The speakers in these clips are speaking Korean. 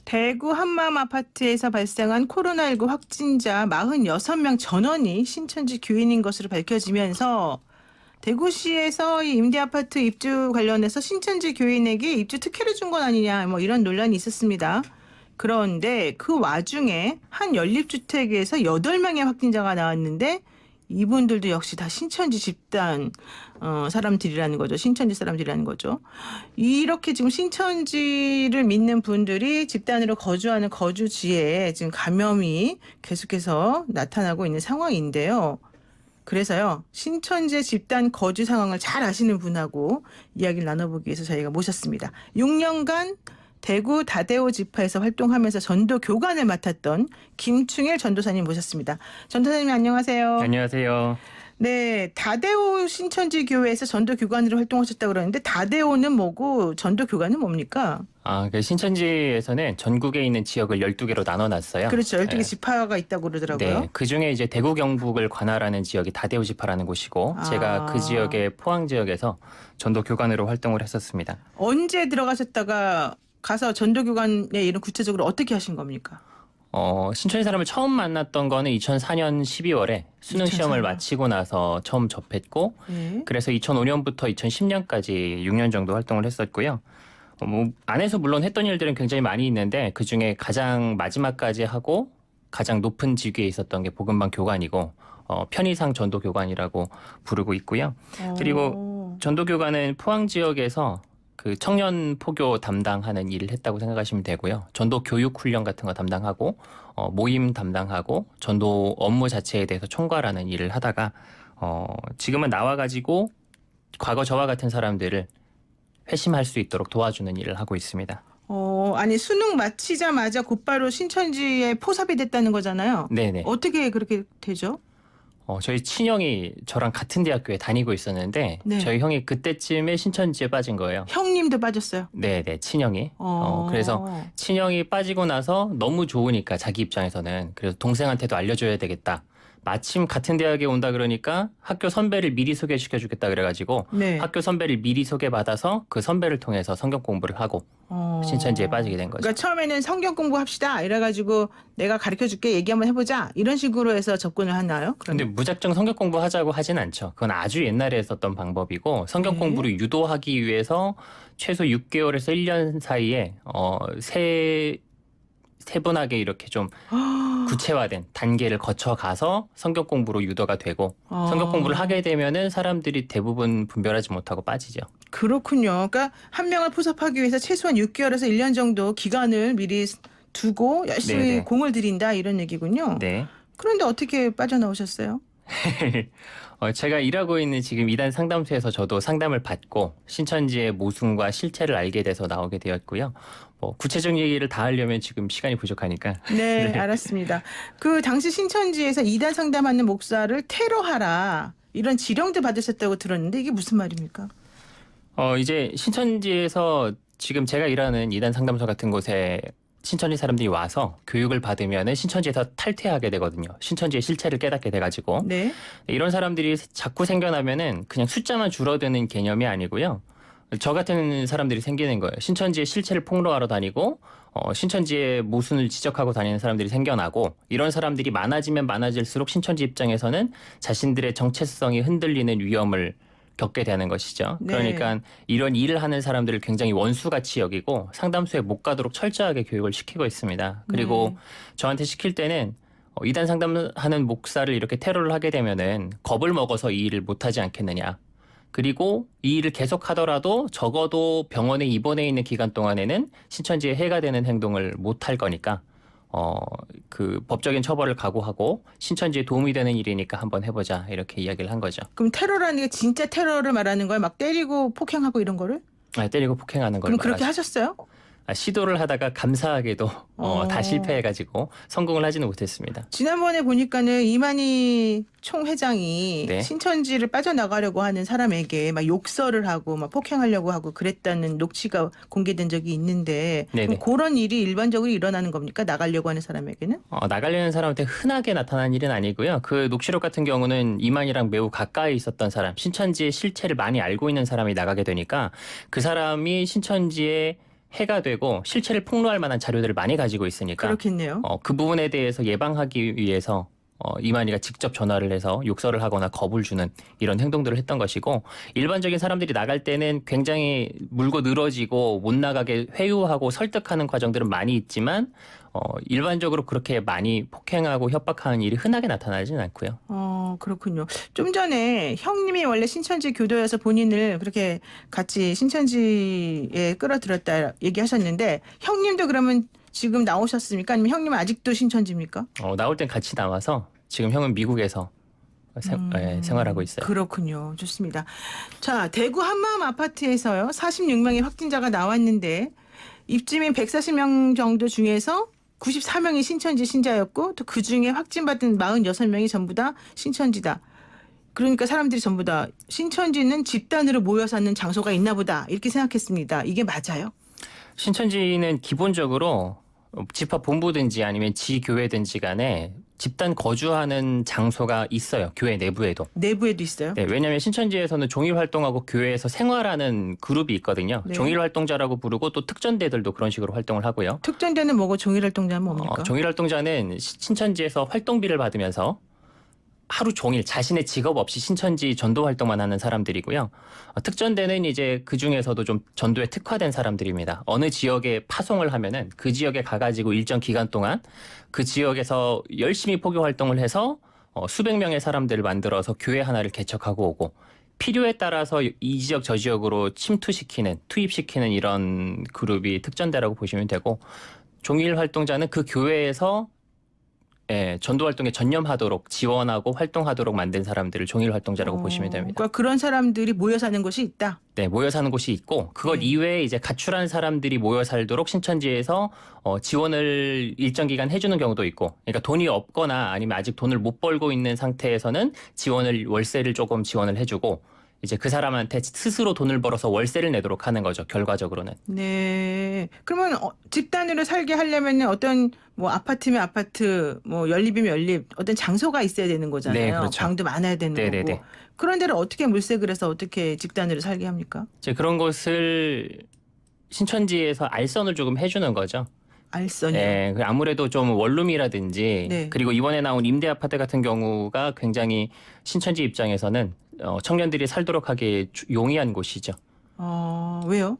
대구 한마음 아파트에서 발생한 코로나19 확진자 46명 전원이 신천지 교인인 것으로 밝혀지면서 대구시에서 이 임대아파트 입주 관련해서 신천지 교인에게 입주 특혜를 준 건 아니냐 뭐 이런 논란이 있었습니다. 그런데 그 와중에 한 연립주택에서 8명의 확진자가 나왔는데 이분들도 역시 다 신천지 집단 사람들이라는 거죠. 신천지 사람들이라는 거죠. 이렇게 지금 신천지를 믿는 분들이 집단으로 거주하는 거주지에 지금 감염이 계속해서 나타나고 있는 상황인데요. 그래서요, 신천지의 집단 거주 상황을 잘 아시는 분하고 이야기를 나눠보기 위해서 저희가 모셨습니다. 6년간 대구 다대오 지파에서 활동하면서 전도 교관을 맡았던 김충일 전도사님 모셨습니다. 전도사님 안녕하세요. 안녕하세요. 네, 다대오 신천지 교회에서 전도 교관으로 활동하셨다고 그러는데 다대오는 뭐고 전도 교관은 뭡니까? 그 신천지에서는 전국에 있는 지역을 12개로 나눠놨어요. 그렇죠. 12개 네. 지파가 있다고 그러더라고요. 네, 그중에 이제 대구 경북을 관할하는 지역이 다대오 지파라는 곳이고 제가 그 지역의 포항 지역에서 전도 교관으로 활동을 했었습니다. 언제 들어가셨다가 가서 전도 교관의 일은 구체적으로 어떻게 하신 겁니까? 신천지 사람을 처음 만났던 거는 2004년 12월에 수능 시험을 2004년. 마치고 나서 처음 접했고 네. 그래서 2005년부터 2010년까지 6년 정도 활동을 했었고요. 안에서 물론 했던 일들은 굉장히 많이 있는데 그중에 가장 마지막까지 하고 가장 높은 직위에 있었던 게 복음방 교관이고 편의상 전도 교관이라고 부르고 있고요. 그리고 전도 교관은 포항 지역에서 그 청년 포교 담당하는 일을 했다고 생각하시면 되고요. 전도 교육 훈련 같은 거 담당하고 모임 담당하고 전도 업무 자체에 대해서 총괄하는 일을 하다가 지금은 나와가지고 과거 저와 같은 사람들을 회심할 수 있도록 도와주는 일을 하고 있습니다. 아니 수능 마치자마자 곧바로 신천지에 포섭이 됐다는 거잖아요. 네네. 어떻게 그렇게 되죠? 저희 친형이 저랑 같은 대학교에 다니고 있었는데 네. 저희 형이 그때쯤에 신천지에 빠진 거예요. 형님도 빠졌어요. 네네, 친형이. 그래서 친형이 빠지고 나서 너무 좋으니까 자기 입장에서는 그래서 동생한테도 알려줘야 되겠다. 마침 같은 대학에 온다 그러니까 학교 선배를 미리 소개시켜주겠다 그래가지고 네. 학교 선배를 미리 소개받아서 그 선배를 통해서 성경 공부를 하고 신천지에 빠지게 된 거죠. 그러니까 처음에는 성경 공부합시다 이래가지고 내가 가르쳐줄게 얘기 한번 해보자 이런 식으로 해서 접근을 하나요? 근데 무작정 성경 공부하자고 하진 않죠. 그건 아주 옛날에 했었던 방법이고 성경 네. 공부를 유도하기 위해서 최소 6개월에서 1년 사이에 세분하게 이렇게 좀 구체화된 단계를 거쳐가서 성경 공부로 유도가 되고 성경 공부를 하게 되면은 사람들이 대부분 분별하지 못하고 빠지죠. 그렇군요. 그러니까 한 명을 포섭하기 위해서 최소한 6개월에서 1년 정도 기간을 미리 두고 열심히 네네. 공을 들인다 이런 얘기군요. 네. 그런데 어떻게 빠져나오셨어요? 제가 일하고 있는 지금 이단 상담소에서 저도 상담을 받고 신천지의 모순과 실체를 알게 돼서 나오게 되었고요. 구체적인 얘기를 다 하려면 지금 시간이 부족하니까. 네, 알았습니다. 그 당시 신천지에서 이단 상담하는 목사를 테러하라 이런 지령도 받으셨다고 들었는데 이게 무슨 말입니까? 이제 신천지에서 지금 제가 일하는 이단 상담소 같은 곳에 신천지 사람들이 와서 교육을 받으면은 신천지에서 탈퇴하게 되거든요. 신천지의 실체를 깨닫게 돼가지고. 네. 이런 사람들이 자꾸 생겨나면은 그냥 숫자만 줄어드는 개념이 아니고요. 저 같은 사람들이 생기는 거예요. 신천지의 실체를 폭로하러 다니고 신천지의 모순을 지적하고 다니는 사람들이 생겨나고 이런 사람들이 많아지면 많아질수록 신천지 입장에서는 자신들의 정체성이 흔들리는 위험을 겪게 되는 것이죠. 네. 그러니까 이런 일을 하는 사람들을 굉장히 원수같이 여기고 상담소에 못 가도록 철저하게 교육을 시키고 있습니다. 그리고 저한테 시킬 때는 이단 상담하는 목사를 이렇게 테러를 하게 되면은 겁을 먹어서 이 일을 못하지 않겠느냐. 그리고 이 일을 계속하더라도 적어도 병원에 입원해 있는 기간 동안에는 신천지에 해가 되는 행동을 못할 거니까 그 법적인 처벌을 각오하고 신천지에 도움이 되는 일이니까 한번 해보자 이렇게 이야기를 한 거죠. 그럼 테러라는 게 진짜 테러를 말하는 거예요? 막 때리고 폭행하고 이런 거를? 때리고 폭행하는 걸 그럼 그렇게 말하죠. 하셨어요? 시도를 하다가 감사하게도 다 실패해가지고 성공을 하지는 못했습니다. 지난번에 보니까는 이만희 총회장이 네. 신천지를 빠져나가려고 하는 사람에게 막 욕설을 하고 막 폭행하려고 하고 그랬다는 녹취가 공개된 적이 있는데 네네. 그럼 그런 일이 일반적으로 일어나는 겁니까? 나가려고 하는 사람에게는? 나가려는 사람한테 흔하게 나타난 일은 아니고요. 그 녹취록 같은 경우는 이만희랑 매우 가까이 있었던 사람, 신천지의 실체를 많이 알고 있는 사람이 나가게 되니까 그 사람이 신천지의 해가 되고 실체를 폭로할 만한 자료들을 많이 가지고 있으니까 그렇겠네요. 그 부분에 대해서 예방하기 위해서 이만희가 직접 전화를 해서 욕설을 하거나 겁을 주는 이런 행동들을 했던 것이고, 일반적인 사람들이 나갈 때는 굉장히 물고 늘어지고 못 나가게 회유하고 설득하는 과정들은 많이 있지만 일반적으로 그렇게 많이 폭행하고 협박하는 일이 흔하게 나타나지는 않고요. 그렇군요. 좀 전에 형님이 원래 신천지 교도여서 본인을 그렇게 같이 신천지에 끌어들였다 얘기하셨는데, 형님도 그러면 지금 나오셨습니까? 아니면 형님은 아직도 신천지입니까? 나올 땐 같이 나와서 지금 형은 미국에서 생활하고 있어요. 그렇군요. 좋습니다. 자, 대구 한마음 아파트에서요, 46명의 확진자가 나왔는데 입주민 140명 정도 중에서 94명이 신천지 신자였고, 또 그중에 확진받은 46명이 전부 다 신천지다. 그러니까 사람들이 전부 다 신천지는 집단으로 모여 사는 장소가 있나 보다 이렇게 생각했습니다. 이게 맞아요? 신천지는 기본적으로 집합 본부든지 아니면 지교회든지 간에 집단 거주하는 장소가 있어요. 교회 내부에도. 내부에도 있어요? 네, 왜냐하면 신천지에서는 종일 활동하고 교회에서 생활하는 그룹이 있거든요. 네. 종일 활동자라고 부르고 또 특전대들도 그런 식으로 활동을 하고요. 특전대는 뭐고 종일활동자는 뭡니까? 종일 활동자는 신천지에서 활동비를 받으면서 하루 종일 자신의 직업 없이 신천지 전도 활동만 하는 사람들이고요. 특전대는 이제 그 중에서도 좀 전도에 특화된 사람들입니다. 어느 지역에 파송을 하면은 그 지역에 가가지고 일정 기간 동안 그 지역에서 열심히 포교 활동을 해서 수백 명의 사람들을 만들어서 교회 하나를 개척하고 오고, 필요에 따라서 이 지역 저 지역으로 투입시키는 이런 그룹이 특전대라고 보시면 되고, 종일 활동자는 그 교회에서 전도 활동에 전념하도록 지원하고 활동하도록 만든 사람들을 종일 활동자라고 보시면 됩니다. 그러니까 그런 사람들이 모여 사는 곳이 있다. 네, 모여 사는 곳이 있고, 그것 네. 이외에 이제 가출한 사람들이 모여 살도록 신천지에서 지원을 일정 기간 해주는 경우도 있고, 그러니까 돈이 없거나 아니면 아직 돈을 못 벌고 있는 상태에서는 월세를 조금 지원을 해주고, 이제 그 사람한테 스스로 돈을 벌어서 월세를 내도록 하는 거죠. 결과적으로는. 네. 그러면 집단으로 살게 하려면 어떤 뭐 아파트면 아파트, 뭐 연립이면 연립, 어떤 장소가 있어야 되는 거잖아요. 네, 그렇죠. 방도 많아야 되는 네네네. 거고. 그런 데를 어떻게 물색을 해서 어떻게 집단으로 살게 합니까? 이제 그런 것을 신천지에서 알선을 조금 해주는 거죠. 알선이요. 네, 아무래도 좀 원룸이라든지 네. 그리고 이번에 나온 임대 아파트 같은 경우가 굉장히 신천지 입장에서는 청년들이 살도록 하기 용이한 곳이죠. 왜요?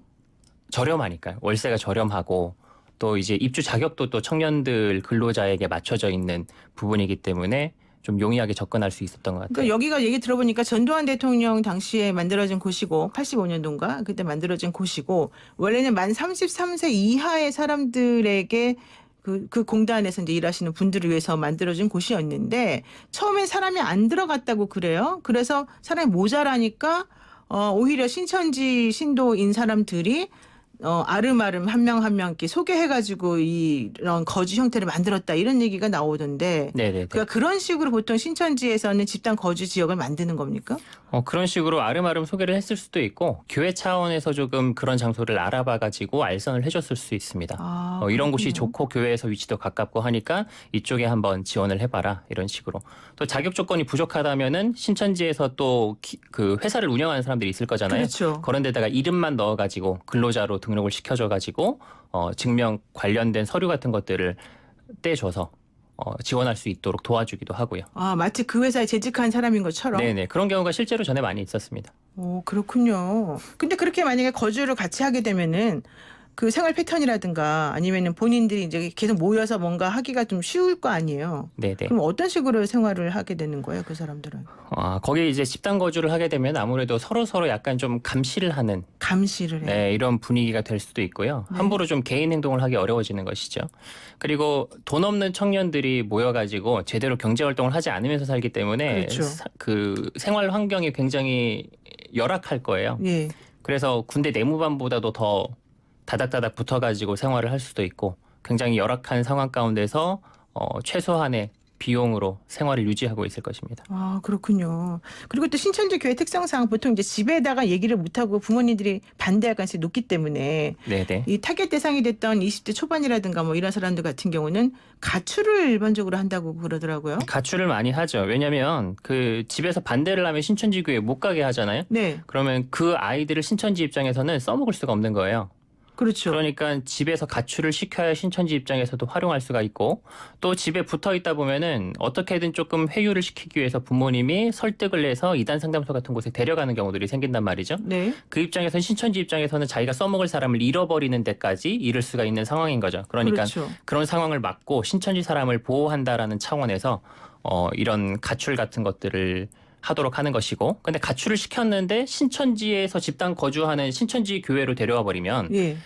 저렴하니까요. 월세가 저렴하고 또 이제 입주 자격도 또 청년들 근로자에게 맞춰져 있는 부분이기 때문에 좀 용이하게 접근할 수 있었던 것 같아요. 그러니까 여기가 얘기 들어보니까 전두환 대통령 당시에 만들어진 곳이고 85년도인가 그때 만들어진 곳이고, 원래는 만 33세 이하의 사람들에게 그 공단에서 이제 일하시는 분들을 위해서 만들어진 곳이었는데, 처음에 사람이 안 들어갔다고 그래요. 그래서 사람이 모자라니까 오히려 신천지 신도인 사람들이 아름아름 한 명 한 명 이렇게 소개해가지고 이런 거주 형태를 만들었다 이런 얘기가 나오던데, 네네. 그러니까 그런 식으로 보통 신천지에서는 집단 거주 지역을 만드는 겁니까? 그런 식으로 아름아름 소개를 했을 수도 있고, 교회 차원에서 조금 그런 장소를 알아봐가지고 알선을 해줬을 수 있습니다. 이런 곳이 그렇군요. 좋고 교회에서 위치도 가깝고 하니까 이쪽에 한번 지원을 해봐라 이런 식으로. 또 자격 조건이 부족하다면은 신천지에서 또 그 회사를 운영하는 사람들이 있을 거잖아요. 그렇죠. 그런 데다가 이름만 넣어가지고 근로자로 등록을 시켜줘가지고 증명 관련된 서류 같은 것들을 떼줘서 지원할 수 있도록 도와주기도 하고요. 마치 그 회사에 재직한 사람인 것처럼. 네네, 그런 경우가 실제로 전에 많이 있었습니다. 그렇군요. 근데 그렇게 만약에 거주를 같이 하게 되면은 그 생활 패턴이라든가 아니면은 본인들이 이제 계속 모여서 뭔가 하기가 좀 쉬울 거 아니에요. 네네. 그럼 어떤 식으로 생활을 하게 되는 거예요, 그 사람들은? 거기에 이제 집단 거주를 하게 되면 아무래도 서로 약간 좀 감시를 하는 감시를 해요. 네, 이런 분위기가 될 수도 있고요. 네. 함부로 좀 개인 행동을 하기 어려워지는 것이죠. 그리고 돈 없는 청년들이 모여가지고 제대로 경제 활동을 하지 않으면서 살기 때문에 그렇죠. 그 생활 환경이 굉장히 열악할 거예요. 예. 그래서 군대 내무반보다도 더 다닥다닥 붙어가지고 생활을 할 수도 있고, 굉장히 열악한 상황 가운데서 최소한의 비용으로 생활을 유지하고 있을 것입니다. 그렇군요. 그리고 또 신천지 교회 특성상 보통 이제 집에다가 얘기를 못하고 부모님들이 반대할 가능성이 높기 때문에 네네. 이 타겟 대상이 됐던 20대 초반이라든가 뭐 이런 사람들 같은 경우는 가출을 일반적으로 한다고 그러더라고요. 가출을 많이 하죠. 왜냐하면 그 집에서 반대를 하면 신천지 교회 못 가게 하잖아요. 네. 그러면 그 아이들을 신천지 입장에서는 써먹을 수가 없는 거예요. 그렇죠. 그러니까 집에서 가출을 시켜야 신천지 입장에서도 활용할 수가 있고 또 집에 붙어 있다 보면은 어떻게든 조금 회유를 시키기 위해서 부모님이 설득을 해서 이단 상담소 같은 곳에 데려가는 경우들이 생긴단 말이죠. 네. 그 입장에서는 신천지 입장에서는 자기가 써먹을 사람을 잃어버리는 데까지 이를 수가 있는 상황인 거죠. 그러니까 그렇죠. 그런 상황을 막고 신천지 사람을 보호한다라는 차원에서 이런 가출 같은 것들을 하도록 하는 것이고 근데 가출을 시켰는데 신천지에서 집단 거주하는 신천지 교회로 데려와 버리면 예.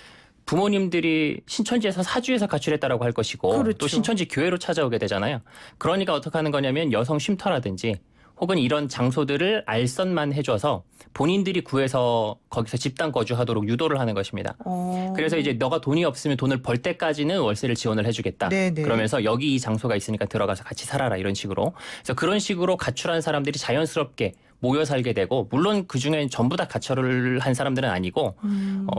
부모님들이 신천지에서 사주에서 가출했다라고 할 것이고 그렇죠. 또 신천지 교회로 찾아오게 되잖아요. 그러니까 어떻게 하는 거냐면 여성 쉼터라든지 혹은 이런 장소들을 알선만 해줘서 본인들이 구해서 거기서 집단 거주하도록 유도를 하는 것입니다. 그래서 이제 너가 돈이 없으면 돈을 벌 때까지는 월세를 지원을 해주겠다. 네네. 그러면서 여기 이 장소가 있으니까 들어가서 같이 살아라 이런 식으로. 그래서 그런 식으로 가출한 사람들이 자연스럽게 모여 살게 되고 물론 그중엔 전부 다 가출을 한 사람들은 아니고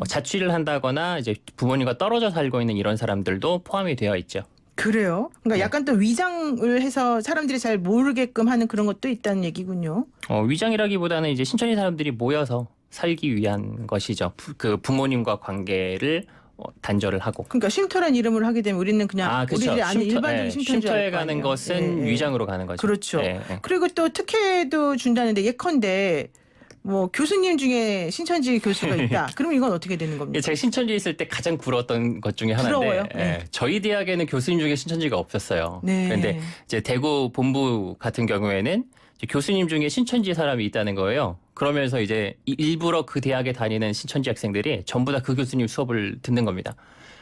자취를 한다거나 이제 부모님과 떨어져 살고 있는 이런 사람들도 포함이 되어 있죠. 그래요. 그러니까 네. 약간 또 위장을 해서 사람들이 잘 모르게끔 하는 그런 것도 있다는 얘기군요. 위장이라기보다는 이제 신천지 사람들이 모여서 살기 위한 것이죠. 그 부모님과 관계를 단절을 하고. 그러니까 쉼터란 이름을 하게 되면 우리는 그냥 그렇죠. 우리들이 아는 일반적인 쉼터인 줄 쉼터에 알 거 가는 아니에요. 것은 예, 예. 위장으로 가는 거죠. 그렇죠. 예, 예. 그리고 또 특혜도 준다는데 예컨대 뭐 교수님 중에 신천지 교수가 있다. 그러면 이건 어떻게 되는 겁니까? 제가 신천지에 있을 때 가장 부러웠던 것 중에 부러워요? 하나인데 네. 저희 대학에는 교수님 중에 신천지가 없었어요. 네. 그런데 이제 대구 본부 같은 경우에는 이제 교수님 중에 신천지 사람이 있다는 거예요. 그러면서 이제 일부러 그 대학에 다니는 신천지 학생들이 전부 다 그 교수님 수업을 듣는 겁니다.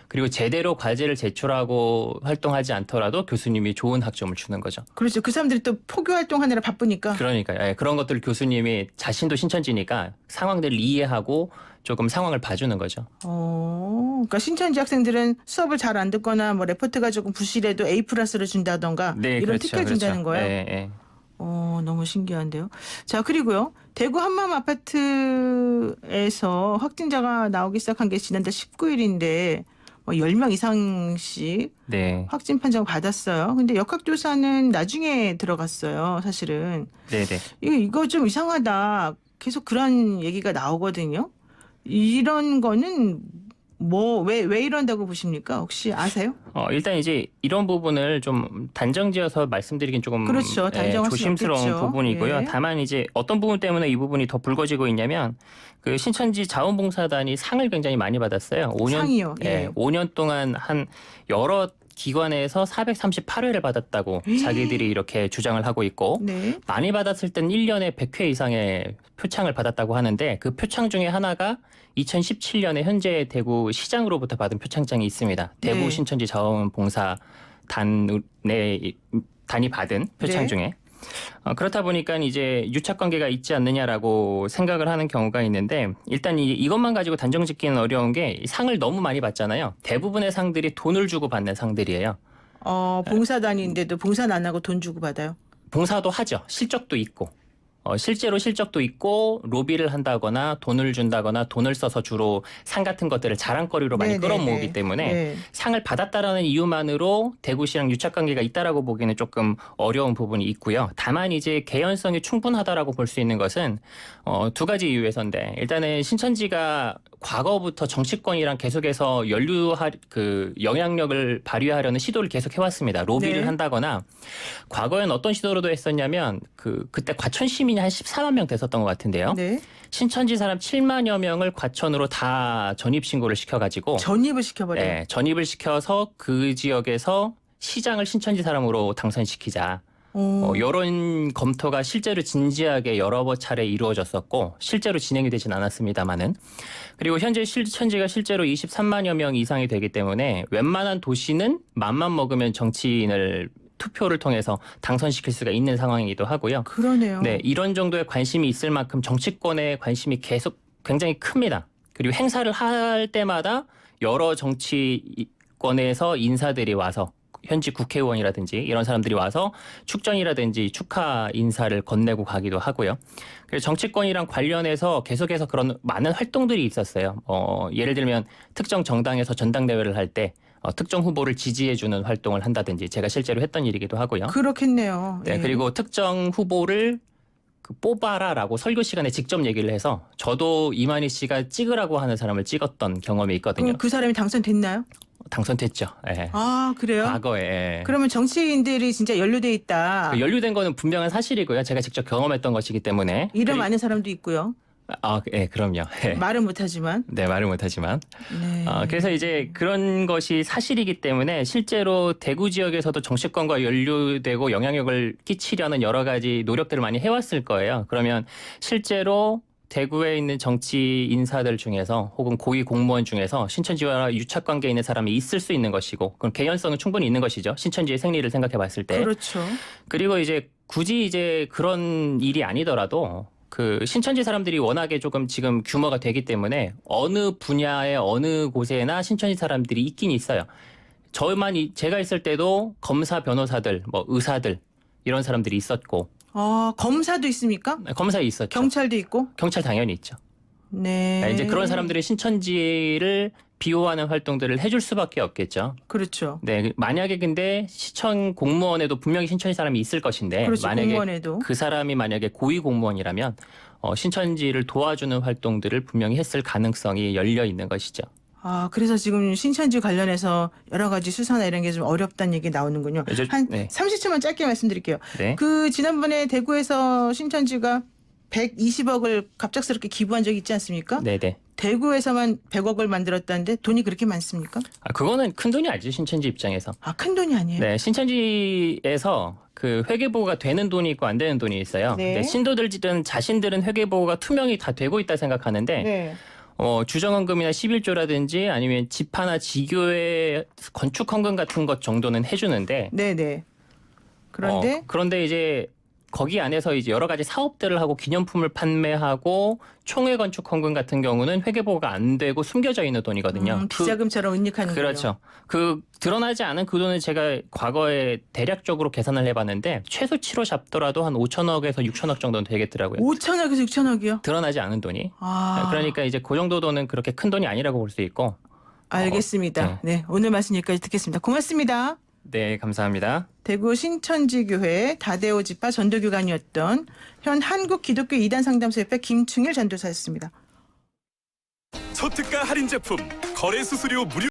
그리고 제대로 과제를 제출하고 활동하지 않더라도 교수님이 좋은 학점을 주는 거죠. 그렇죠. 그 사람들이 또 포교 활동하느라 바쁘니까. 그러니까 그런 것들 교수님이 자신도 신천지니까 상황들을 이해하고 조금 상황을 봐주는 거죠. 그러니까 신천지 학생들은 수업을 잘 안 듣거나 뭐 레포트가 조금 부실해도 A+를 준다던가 네, 이런 그렇죠, 특혜 준다는 거예요. 예, 예. 너무 신기한데요. 자, 그리고요. 대구 한마음 아파트에서 확진자가 나오기 시작한 게 지난달 19일인데 10명 이상씩 네, 확진 판정 받았어요. 근데 역학조사는 나중에 들어갔어요. 사실은. 네, 네. 이거 좀 이상하다. 계속 그런 얘기가 나오거든요. 이런 거는 왜 이런다고 보십니까? 혹시 아세요? 일단 이제 이런 부분을 좀 단정지어서 말씀드리긴 조금 그렇죠. 단정할 수는 조심스러운 없겠죠. 부분이고요. 예. 다만 이제 어떤 부분 때문에 이 부분이 더 불거지고 있냐면 그 신천지 자원봉사단이 상을 굉장히 많이 받았어요. 5년, 상이요? 예. 5년 동안 한 여러 기관에서 438회를 받았다고 자기들이 이렇게 주장을 하고 있고 네. 많이 받았을 땐 1년에 100회 이상의 표창을 받았다고 하는데 그 표창 중에 하나가 2017년에 현재 대구 시장으로부터 받은 표창장이 있습니다. 대구 네. 신천지 자원봉사단의 단이 받은 표창 네. 중에 그렇다 보니까 이제 유착 관계가 있지 않느냐라고 생각을 하는 경우가 있는데 일단 이것만 가지고 단정짓기는 어려운 게 상을 너무 많이 받잖아요. 대부분의 상들이 돈을 주고 받는 상들이에요. 봉사단인데도 봉사는 안 하고 돈 주고 받아요. 봉사도 하죠. 실적도 있고. 실제로 실적도 있고 로비를 한다거나 돈을 준다거나 돈을 써서 주로 상 같은 것들을 자랑거리로 많이 네네네. 끌어모으기 때문에 네. 상을 받았다라는 이유만으로 대구시랑 유착관계가 있다라고 보기는 조금 어려운 부분이 있고요. 다만 이제 개연성이 충분하다라고 볼 수 있는 것은 두 가지 이유에서인데 일단은 신천지가 과거부터 정치권이랑 계속해서 영향력을 발휘하려는 시도를 계속 해왔습니다. 로비를 네. 한다거나 과거엔 어떤 시도로도 했었냐면 그때 과천 시민이 한 14만 명 됐었던 것 같은데요. 네. 신천지 사람 7만여 명을 과천으로 다 전입 신고를 시켜가지고 전입을 시켜버려요. 전입을 시켜서 그 지역에서 시장을 신천지 사람으로 당선시키자. 이런 검토가 실제로 진지하게 여러 차례 이루어졌었고 실제로 진행이 되진 않았습니다만은 그리고 현재 신천지가 실제로 23만여 명 이상이 되기 때문에 웬만한 도시는 맘만 먹으면 정치인을 투표를 통해서 당선시킬 수가 있는 상황이기도 하고요. 그러네요. 네, 이런 정도의 관심이 있을 만큼 정치권의 관심이 계속 굉장히 큽니다. 그리고 행사를 할 때마다 여러 정치권에서 인사들이 와서 현지 국회의원이라든지 이런 사람들이 와서 축전이라든지 축하 인사를 건네고 가기도 하고요. 그래서 정치권이랑 관련해서 계속해서 그런 많은 활동들이 있었어요. 예를 들면 특정 정당에서 전당대회를 할 때 특정 후보를 지지해주는 활동을 한다든지 제가 실제로 했던 일이기도 하고요. 그렇겠네요. 네, 예. 그리고 특정 후보를 그 뽑아라라고 설교 시간에 직접 얘기를 해서 저도 이만희 씨가 찍으라고 하는 사람을 찍었던 경험이 있거든요. 그럼 그 사람이 당선됐나요? 당선됐죠. 예. 아, 그래요? 과거에. 예. 그러면 정치인들이 진짜 연루돼 있다. 그 연루된 거는 분명한 사실이고요. 제가 직접 경험했던 것이기 때문에. 이름 아는 사람도 있고요. 예, 그럼요. 예. 말은 못하지만. 네, 말을 못하지만. 네. 그래서 이제 그런 것이 사실이기 때문에 실제로 대구 지역에서도 정치권과 연루되고 영향력을 끼치려는 여러 가지 노력들을 많이 해왔을 거예요. 그러면 실제로 대구에 있는 정치 인사들 중에서 혹은 고위 공무원 중에서 신천지와 유착 관계에 있는 사람이 있을 수 있는 것이고 그럼 개연성은 충분히 있는 것이죠. 신천지의 생리를 생각해 봤을 때. 그렇죠. 그리고 이제 굳이 이제 그런 일이 아니더라도 그 신천지 사람들이 워낙에 조금 지금 규모가 되기 때문에 어느 분야의 어느 곳에나 신천지 사람들이 있긴 있어요. 제가 있을 때도 검사, 변호사들, 뭐 의사들 이런 사람들이 있었고 검사도 있습니까? 검사에 있었죠. 경찰도 있고? 경찰 당연히 있죠. 네. 이제 그런 사람들이 신천지를 비호하는 활동들을 해줄 수밖에 없겠죠. 그렇죠. 네, 만약에 근데 시청 공무원에도 분명히 신천지 사람이 있을 것인데 그렇죠. 만약에 공무원에도. 그 사람이 만약에 고위 공무원이라면 신천지를 도와주는 활동들을 분명히 했을 가능성이 열려 있는 것이죠. 그래서 지금 신천지 관련해서 여러 가지 수사나 이런 게 좀 어렵다는 얘기 나오는군요. 한 네. 30초만 짧게 말씀드릴게요. 네. 그 지난번에 대구에서 신천지가 120억을 갑작스럽게 기부한 적이 있지 않습니까? 네네. 대구에서만 100억을 만들었다는데 돈이 그렇게 많습니까? 그거는 큰 돈이 아니죠, 신천지 입장에서. 큰 돈이 아니에요? 네, 신천지에서 그 회계보고가 되는 돈이 있고 안 되는 돈이 있어요. 네. 네, 신도들은 자신들은 회계보고가 투명히 다 되고 있다 생각하는데 네. 주정헌금이나 11조라든지 아니면 집화나 지교의 건축헌금 같은 것 정도는 해주는데 네네. 그런데 그런데 이제 거기 안에서 이제 여러 가지 사업들을 하고 기념품을 판매하고 총회 건축 헌금 같은 경우는 회계보고가 안 되고 숨겨져 있는 돈이거든요. 비자금처럼 은닉하는 거죠. 그렇죠. 그 드러나지 않은 그 돈을 제가 과거에 대략적으로 계산을 해봤는데 최소치로 잡더라도 한 5천억에서 6천억 정도는 되겠더라고요. 5천억에서 6천억이요? 드러나지 않은 돈이. 아, 그러니까 이제 그 정도 돈은 그렇게 큰 돈이 아니라고 볼 수 있고. 알겠습니다. 네, 오늘 말씀 여기까지 듣겠습니다. 고맙습니다. 네, 감사합니다. 대구 신천지교회 다대오 지파 전도교관이었던 현 한국기독교 이단상담소협회 김충일 전도사였습니다. 초특가 할인 제품 거래 수수료 무료